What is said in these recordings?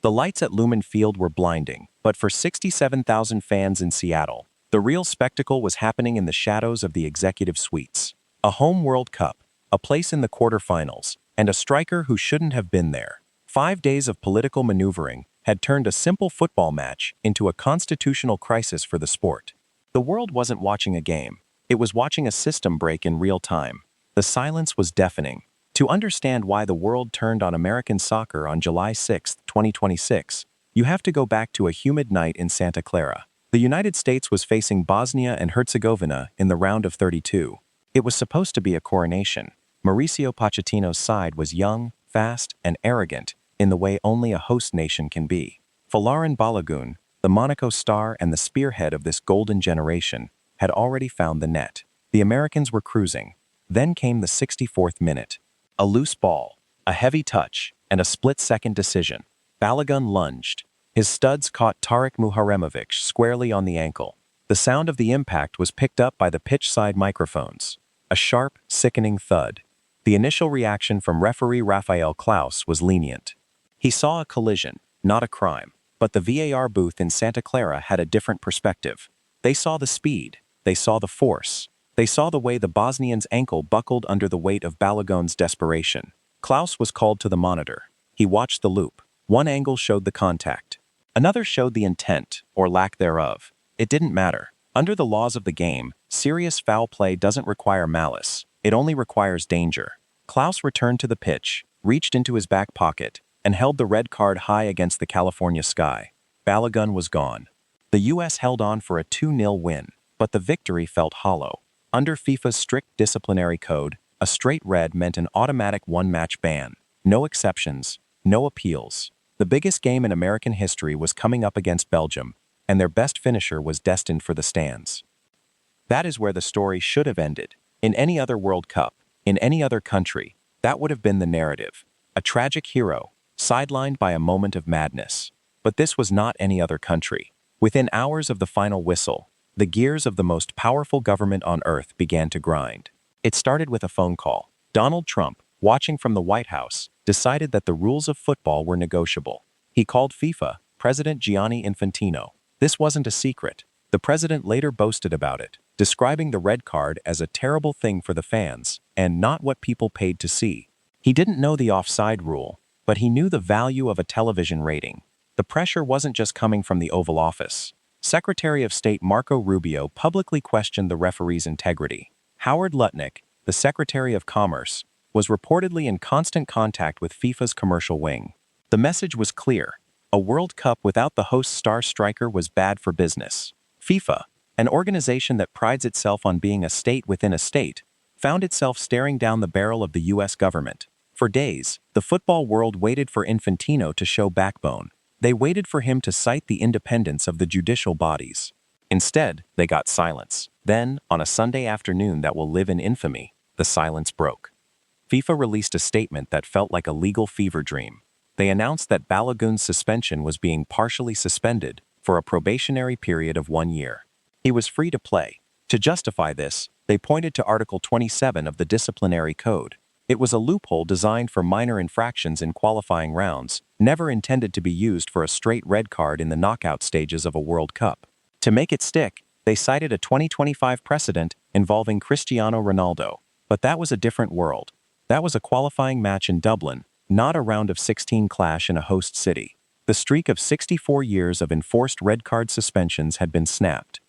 The lights at Lumen Field were blinding, but for 67,000 fans in Seattle, the real spectacle was happening in the shadows of the executive suites. A home World Cup, a place in the quarterfinals, and a striker who shouldn't have been there. 5 days of political maneuvering had turned a simple football match into a constitutional crisis for the sport. The world wasn't watching a game. It was watching a system break in real time. The silence was deafening. To understand why the world turned on American soccer on July 6, 2026, you have to go back to a humid night in Santa Clara. The United States was facing Bosnia and Herzegovina in the round of 32. It was supposed to be a coronation. Mauricio Pochettino's side was young, fast, and arrogant in the way only a host nation can be. Folarin Balogun, the Monaco star and the spearhead of this golden generation, had already found the net. The Americans were cruising. Then came the 64th minute. A loose ball, a heavy touch, and a split-second decision. Balogun lunged. His studs caught Tarek Muharemovic squarely on the ankle. The sound of the impact was picked up by the pitch-side microphones. A sharp, sickening thud. The initial reaction from referee Raphael Klaus was lenient. He saw a collision, not a crime. But the VAR booth in Santa Clara had a different perspective. They saw the speed. They saw the force. They saw the way the Bosnian's ankle buckled under the weight of Balogun's desperation. Klaus was called to the monitor. He watched the loop. One angle showed the contact. Another showed the intent, or lack thereof. It didn't matter. Under the laws of the game, serious foul play doesn't require malice. It only requires danger. Klaus returned to the pitch, reached into his back pocket, and held the red card high against the California sky. Balogun was gone. The U.S. held on for a 2-0 win, but the victory felt hollow. Under FIFA's strict disciplinary code, a straight red meant an automatic one-match ban. No exceptions, no appeals. The biggest game in American history was coming up against Belgium, and their best finisher was destined for the stands. That is where the story should have ended. In any other World Cup, in any other country, that would have been the narrative. A tragic hero, sidelined by a moment of madness. But this was not any other country. Within hours of the final whistle, the gears of the most powerful government on earth began to grind. It started with a phone call. Donald Trump, watching from the White House, decided that the rules of football were negotiable. He called FIFA President Gianni Infantino. This wasn't a secret. The president later boasted about it, describing the red card as a terrible thing for the fans and not what people paid to see. He didn't know the offside rule, but he knew the value of a television rating. The pressure wasn't just coming from the Oval Office. Secretary of State Marco Rubio publicly questioned the referee's integrity. Howard Lutnick, the Secretary of Commerce, was reportedly in constant contact with FIFA's commercial wing. The message was clear. A World Cup without the host star striker was bad for business. FIFA, an organization that prides itself on being a state within a state, found itself staring down the barrel of the U.S. government. For days, the football world waited for Infantino to show backbone. They waited for him to cite the independence of the judicial bodies. Instead, they got silence. Then, on a Sunday afternoon that will live in infamy, the silence broke. FIFA released a statement that felt like a legal fever dream. They announced that Balogun's suspension was being partially suspended for a probationary period of 1 year. He was free to play. To justify this, they pointed to Article 27 of the Disciplinary Code. It was a loophole designed for minor infractions in qualifying rounds, never intended to be used for a straight red card in the knockout stages of a World Cup. To make it stick, they cited a 2025 precedent involving Cristiano Ronaldo. But that was a different world. That was a qualifying match in Dublin, not a round of 16 clash in a host city. The streak of 64 years of enforced red card suspensions had been snapped.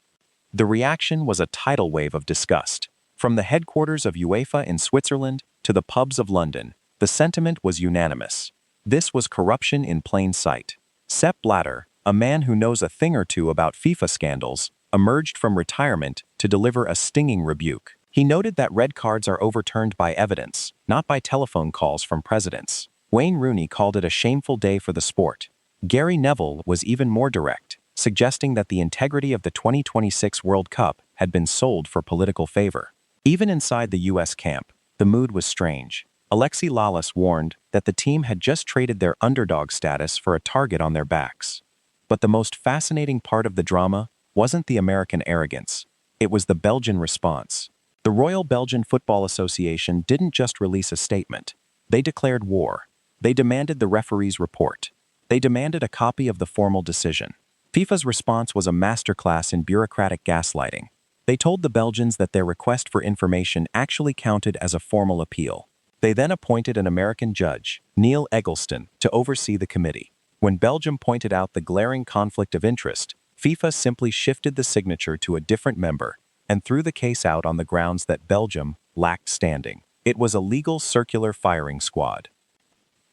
The reaction was a tidal wave of disgust. From the headquarters of UEFA in Switzerland to the pubs of London, the sentiment was unanimous. This was corruption in plain sight. Sepp Blatter, a man who knows a thing or two about FIFA scandals, emerged from retirement to deliver a stinging rebuke. He noted that red cards are overturned by evidence, not by telephone calls from presidents. Wayne Rooney called it a shameful day for the sport. Gary Neville was even more direct, suggesting that the integrity of the 2026 World Cup had been sold for political favor. Even inside the U.S. camp, the mood was strange. Alexi Lalas warned that the team had just traded their underdog status for a target on their backs. But the most fascinating part of the drama wasn't the American arrogance. It was the Belgian response. The Royal Belgian Football Association didn't just release a statement. They declared war. They demanded the referee's report. They demanded a copy of the formal decision. FIFA's response was a masterclass in bureaucratic gaslighting. They told the Belgians that their request for information actually counted as a formal appeal. They then appointed an American judge, Neil Eggleston, to oversee the committee. When Belgium pointed out the glaring conflict of interest, FIFA simply shifted the signature to a different member and threw the case out on the grounds that Belgium lacked standing. It was a legal circular firing squad.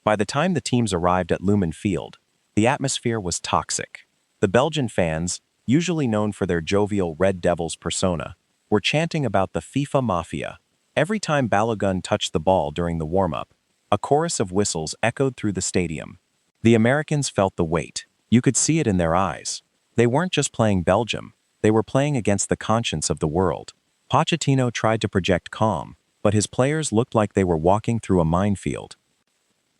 By the time the teams arrived at Lumen Field, the atmosphere was toxic. The Belgian fans, usually known for their jovial Red Devils persona, were chanting about the FIFA Mafia. Every time Balogun touched the ball during the warm-up, a chorus of whistles echoed through the stadium. The Americans felt the weight. You could see it in their eyes. They weren't just playing Belgium, they were playing against the conscience of the world. Pochettino tried to project calm, but his players looked like they were walking through a minefield.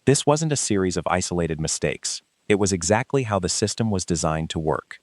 This wasn't a series of isolated mistakes. It was exactly how the system was designed to work.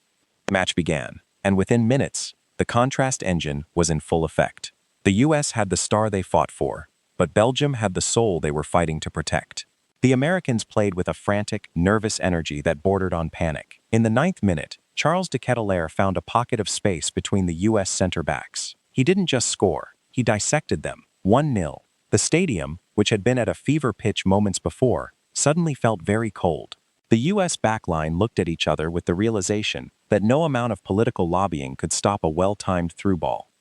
The match began, and within minutes, the contrast engine was in full effect. The US had the star they fought for, but Belgium had the soul they were fighting to protect. The Americans played with a frantic, nervous energy that bordered on panic. In the 9th minute, Charles de Ketelaere found a pocket of space between the US center backs. He didn't just score, he dissected them. 1-0. The stadium, which had been at a fever pitch moments before, suddenly felt very cold. The US backline looked at each other with the realization that no amount of political lobbying could stop a well-timed through ball.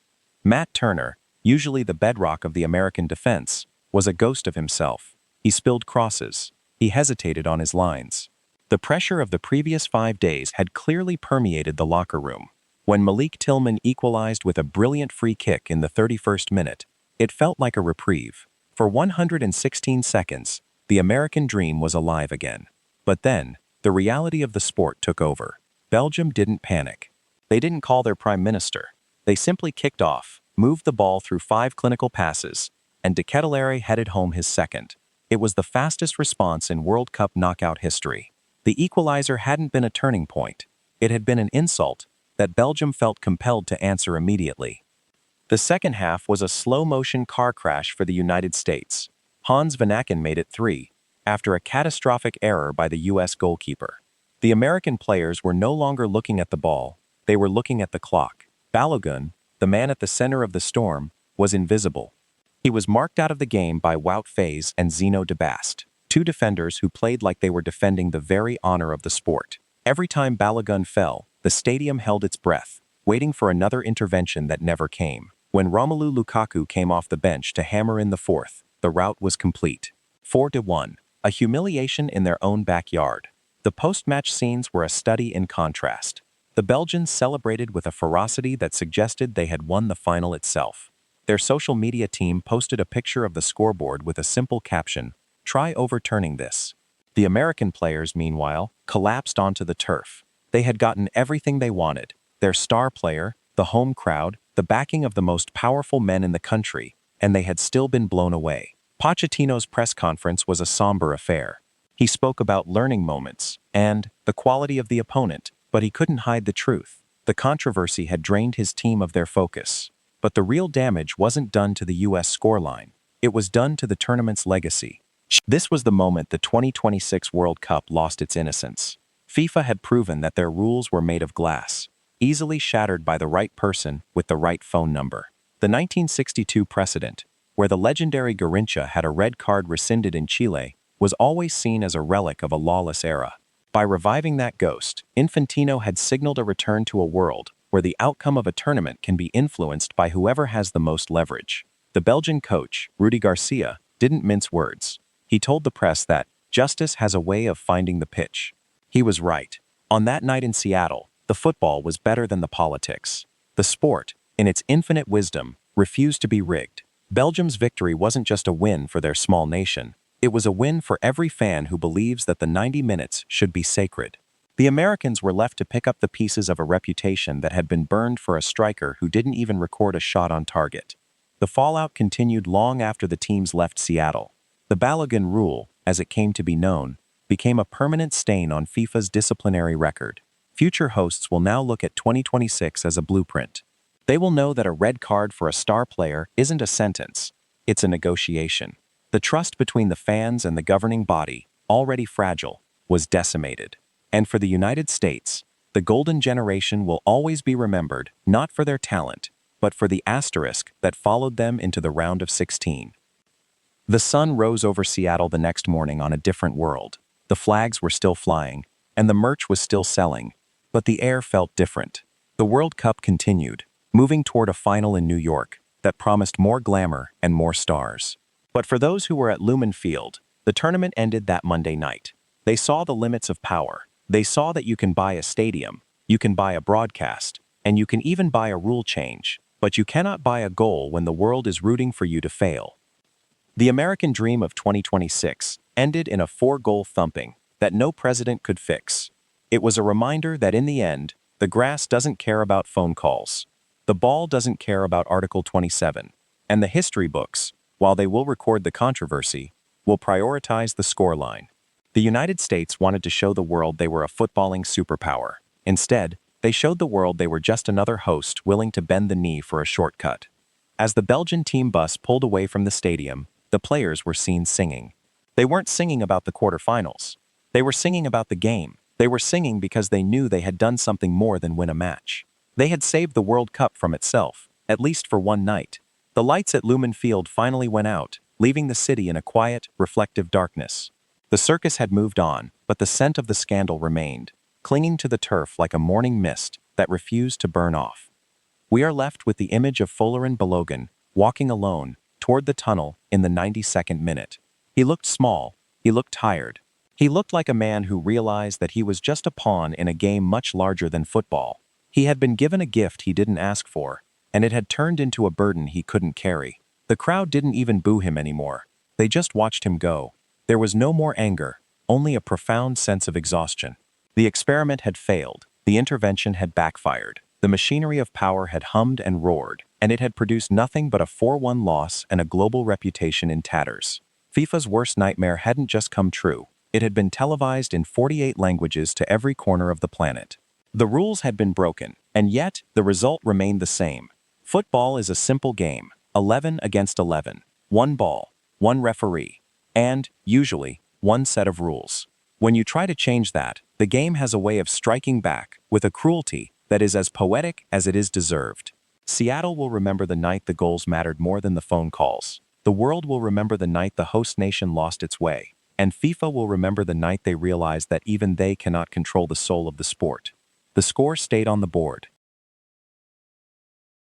Matt Turner, usually the bedrock of the American defense, was a ghost of himself. He spilled crosses. He hesitated on his lines. The pressure of the previous 5 days had clearly permeated the locker room. When Malik Tillman equalized with a brilliant free kick in the 31st minute, it felt like a reprieve. For 116 seconds, the American dream was alive again. But then, the reality of the sport took over. Belgium didn't panic. They didn't call their prime minister. They simply kicked off, moved the ball through 5 clinical passes, and de Ketelaere headed home his second. It was the fastest response in World Cup knockout history. The equalizer hadn't been a turning point. It had been an insult that Belgium felt compelled to answer immediately. The second half was a slow-motion car crash for the United States. Hans Van Aken made it 3, after a catastrophic error by the US goalkeeper. The American players were no longer looking at the ball, they were looking at the clock. Balogun, the man at the center of the storm, was invisible. He was marked out of the game by Wout Faes and Zeno de Bast, 2 defenders who played like they were defending the very honor of the sport. Every time Balogun fell, the stadium held its breath, waiting for another intervention that never came. When Romelu Lukaku came off the bench to hammer in the 4th, the rout was complete. 4-1, a humiliation in their own backyard. The post-match scenes were a study in contrast. The Belgians celebrated with a ferocity that suggested they had won the final itself. Their social media team posted a picture of the scoreboard with a simple caption, "Try overturning this." The American players, meanwhile, collapsed onto the turf. They had gotten everything they wanted: their star player, the home crowd, the backing of the most powerful men in the country, and they had still been blown away. Pochettino's press conference was a somber affair. He spoke about learning moments and the quality of the opponent, but he couldn't hide the truth. The controversy had drained his team of their focus. But the real damage wasn't done to the US scoreline. It was done to the tournament's legacy. This was the moment the 2026 World Cup lost its innocence. FIFA had proven that their rules were made of glass, easily shattered by the right person with the right phone number. The 1962 precedent, where the legendary Garrincha had a red card rescinded in Chile, was always seen as a relic of a lawless era. By reviving that ghost, Infantino had signaled a return to a world where the outcome of a tournament can be influenced by whoever has the most leverage. The Belgian coach, Rudi Garcia, didn't mince words. He told the press that justice has a way of finding the pitch. He was right. On that night in Seattle, the football was better than the politics. The sport, in its infinite wisdom, refused to be rigged. Belgium's victory wasn't just a win for their small nation. It was a win for every fan who believes that the 90 minutes should be sacred. The Americans were left to pick up the pieces of a reputation that had been burned for a striker who didn't even record a shot on target. The fallout continued long after the teams left Seattle. The Balogun rule, as it came to be known, became a permanent stain on FIFA's disciplinary record. Future hosts will now look at 2026 as a blueprint. They will know that a red card for a star player isn't a sentence, it's a negotiation. The trust between the fans and the governing body, already fragile, was decimated. And for the United States, the golden generation will always be remembered not for their talent, but for the asterisk that followed them into the round of 16. The sun rose over Seattle the next morning on a different world. The flags were still flying, and the merch was still selling, but the air felt different. The World Cup continued, moving toward a final in New York that promised more glamour and more stars. But for those who were at Lumen Field, the tournament ended that Monday night. They saw the limits of power. They saw that you can buy a stadium, you can buy a broadcast, and you can even buy a rule change, but you cannot buy a goal when the world is rooting for you to fail. The American dream of 2026 ended in a 4-goal thumping that no president could fix. It was a reminder that in the end, the grass doesn't care about phone calls. The ball doesn't care about Article 27. And the history books, while they will record the controversy, will prioritize the scoreline. The United States wanted to show the world they were a footballing superpower. Instead, they showed the world they were just another host willing to bend the knee for a shortcut. As the Belgian team bus pulled away from the stadium, the players were seen singing. They weren't singing about the quarterfinals. They were singing about the game. They were singing because they knew they had done something more than win a match. They had saved the World Cup from itself, at least for one night. The lights at Lumen Field finally went out, leaving the city in a quiet, reflective darkness. The circus had moved on, but the scent of the scandal remained, clinging to the turf like a morning mist that refused to burn off. We are left with the image of Folarin Balogun, walking alone, toward the tunnel in the 92nd minute. He looked small, he looked tired. He looked like a man who realized that he was just a pawn in a game much larger than football. He had been given a gift he didn't ask for, and it had turned into a burden he couldn't carry. The crowd didn't even boo him anymore. They just watched him go. There was no more anger, only a profound sense of exhaustion. The experiment had failed. The intervention had backfired. The machinery of power had hummed and roared, and it had produced nothing but a 4-1 loss and a global reputation in tatters. FIFA's worst nightmare hadn't just come true. It had been televised in 48 languages to every corner of the planet. The rules had been broken, and yet the result remained the same. Football is a simple game, 11 against 11, one ball, one referee, and, usually, one set of rules. When you try to change that, the game has a way of striking back with a cruelty that is as poetic as it is deserved. Seattle will remember the night the goals mattered more than the phone calls. The world will remember the night the host nation lost its way. And FIFA will remember the night they realized that even they cannot control the soul of the sport. The score stayed on the board,